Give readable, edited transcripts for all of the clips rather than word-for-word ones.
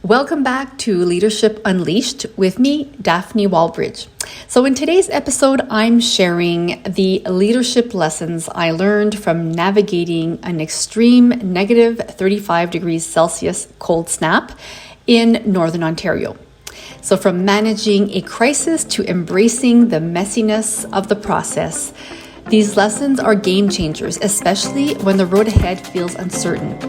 Welcome back to Leadership Unleashed with me, Daphne Walbridge. So in today's episode, I'm sharing the leadership lessons I learned from navigating an extreme negative 35 degrees Celsius cold snap in Northern Ontario. So from managing a crisis to embracing the messiness of the process, these lessons are game changers, especially when the road ahead feels uncertain.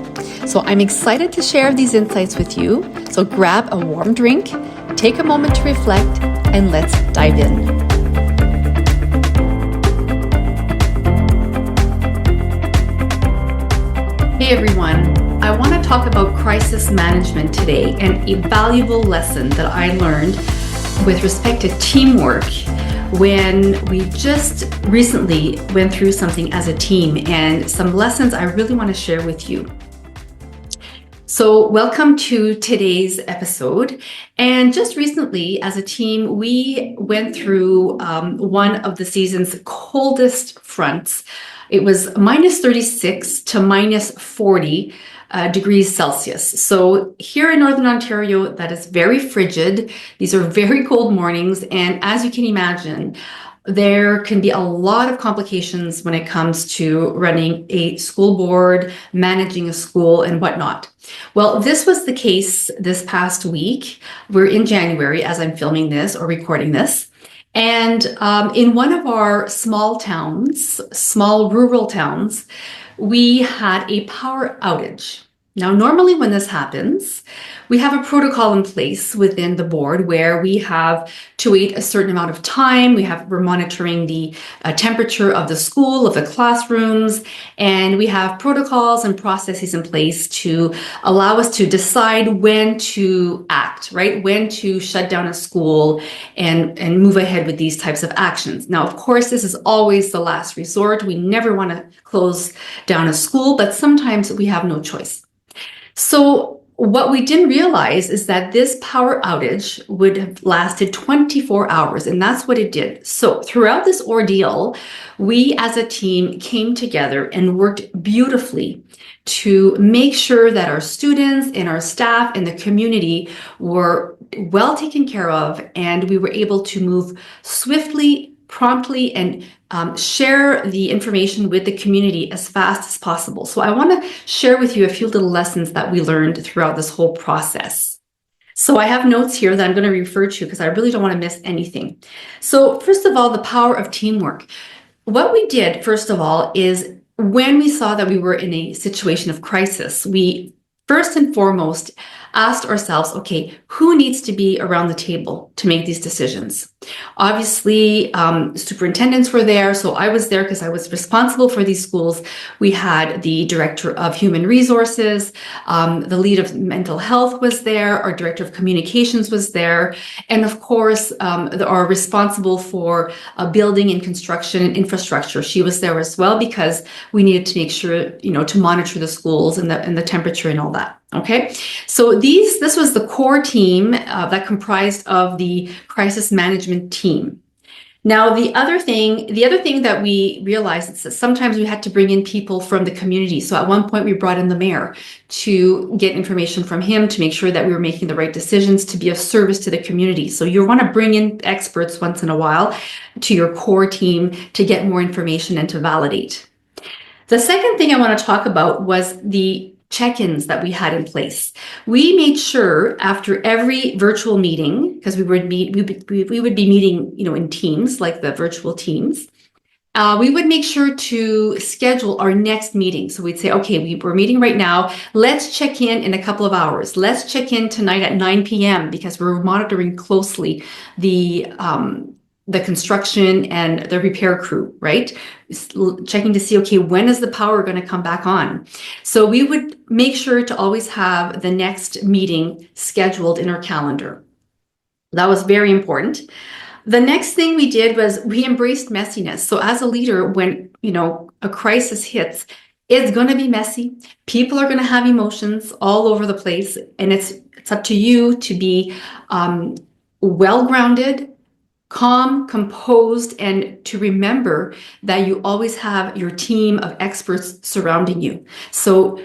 So I'm excited to share these insights with you. So grab a warm drink, take a moment to reflect, and let's dive in. Hey everyone, I want to talk about crisis management today and a valuable lesson that I learned with respect to teamwork when we just recently went through something as a team, and some lessons I really want to share with you. So welcome to today's episode. And just recently as a team, we went through one of the season's coldest fronts. It was minus 36 to minus 40 degrees Celsius. So here in Northern Ontario, that is very frigid. These are very cold mornings. And as you can imagine, there can be a lot of complications when it comes to running a school board, managing a school, and whatnot. Well, this was the case this past week. We're in January as I'm filming this or recording this. And in one of our small towns, small rural towns, we had a power outage. Now, normally when this happens, we have a protocol in place within the board where we have to wait a certain amount of time. We're monitoring the temperature of the school, of the classrooms, and we have protocols and processes in place to allow us to decide when to act, right? When to shut down a school and move ahead with these types of actions. Now, of course, this is always the last resort. We never want to close down a school, but sometimes we have no choice. So what we didn't realize is that this power outage would have lasted 24 hours, and that's what it did. So throughout this ordeal, we as a team came together and worked beautifully to make sure that our students and our staff and the community were well taken care of, and we were able to move swiftly, promptly, and share the information with the community as fast as possible. So I want to share with you a few little lessons that we learned throughout this whole process. So I have notes here that I'm going to refer to because I really don't want to miss anything. So first of all, the power of teamwork. What we did, first of all, is when we saw that we were in a situation of crisis, we first and foremost asked ourselves, okay, who needs to be around the table to make these decisions? Obviously, superintendents were there, so I was there because I was responsible for these schools. We had the director of human resources, the lead of mental health was there, our director of communications was there, and of course, our responsible for building and construction and infrastructure. She was there as well because we needed to make sure, to monitor the schools and the temperature and all that. Okay, so this was the core team that comprised of the crisis management team. Now, the other thing that we realized is that sometimes we had to bring in people from the community. So at one point we brought in the mayor to get information from him to make sure that we were making the right decisions to be of service to the community. So you want to bring in experts once in a while to your core team to get more information and to validate. The second thing I want to talk about was the check-ins that we had in place. We made sure after every virtual meeting, because we would be meeting, in teams like the virtual teams, we would make sure to schedule our next meeting. So we'd say, okay, we're meeting right now. Let's check in a couple of hours. Let's check in tonight at 9 p.m. because we're monitoring closely the construction and the repair crew, right? Checking to see, okay, when is the power going to come back on? So we would make sure to always have the next meeting scheduled in our calendar. That was very important. The next thing we did was we embraced messiness. So as a leader, when, a crisis hits, it's going to be messy. People are going to have emotions all over the place. And it's up to you to be well-grounded, calm, composed, and to remember that you always have your team of experts surrounding you. So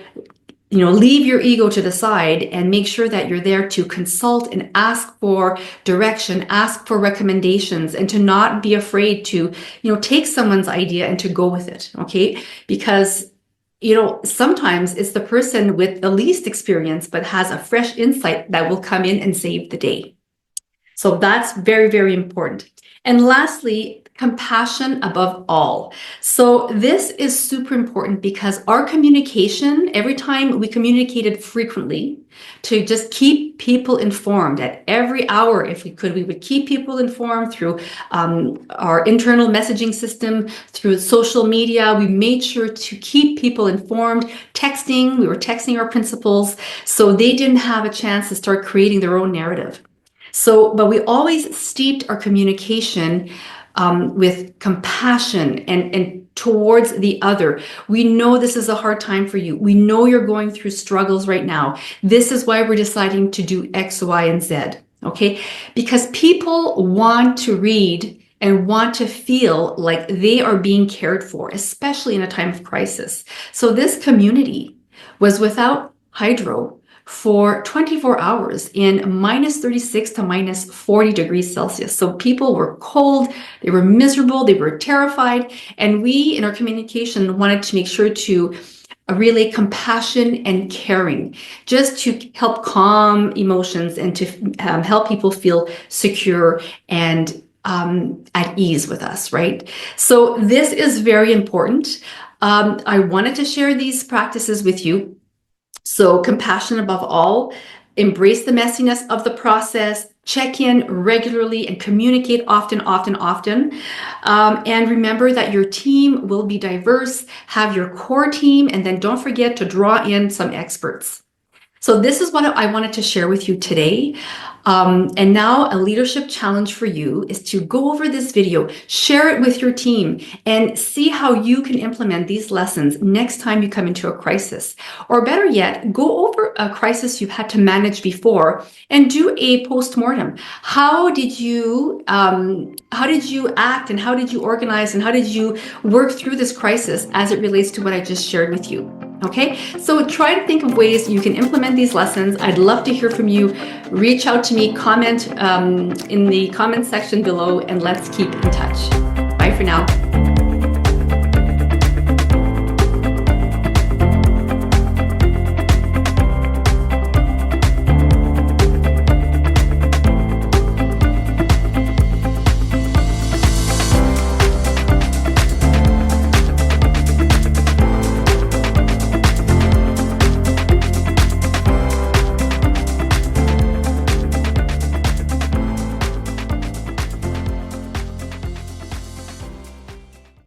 leave your ego to the side and make sure that you're there to consult and ask for direction, ask for recommendations, and to not be afraid to, take someone's idea and to go with it, okay? Because, sometimes it's the person with the least experience but has a fresh insight that will come in and save the day. So that's very, very important. And lastly, compassion above all. So this is super important because our communication, every time we communicated frequently to just keep people informed at every hour, if we could, we would keep people informed through our internal messaging system, through social media. We made sure to keep people informed. Texting, we were texting our principals so they didn't have a chance to start creating their own narrative. So, but we always steeped our communication with compassion and towards the other. We know this is a hard time for you. We know you're going through struggles right now. This is why we're deciding to do X, Y, and Z, okay? Because people want to read and want to feel like they are being cared for, especially in a time of crisis. So this community was without hydro for 24 hours in -36 to -40 degrees Celsius. So people were cold, they were miserable, they were terrified. And we, in our communication, wanted to make sure to relay compassion and caring, just to help calm emotions and to help people feel secure and at ease with us, right? So this is very important. I wanted to share these practices with you. So compassion above all, embrace the messiness of the process, check in regularly and communicate often. And remember that your team will be diverse, have your core team, and then don't forget to draw in some experts. So this is what I wanted to share with you today. And now a leadership challenge for you is to go over this video, share it with your team, and see how you can implement these lessons next time you come into a crisis. Or better yet, go over a crisis you've had to manage before and do a post-mortem. How did you act, and how did you organize, and how did you work through this crisis as it relates to what I just shared with you? Okay, so try to think of ways you can implement these lessons. I'd love to hear from you. Reach out to me, comment in the comment section below, and let's keep in touch. Bye for now.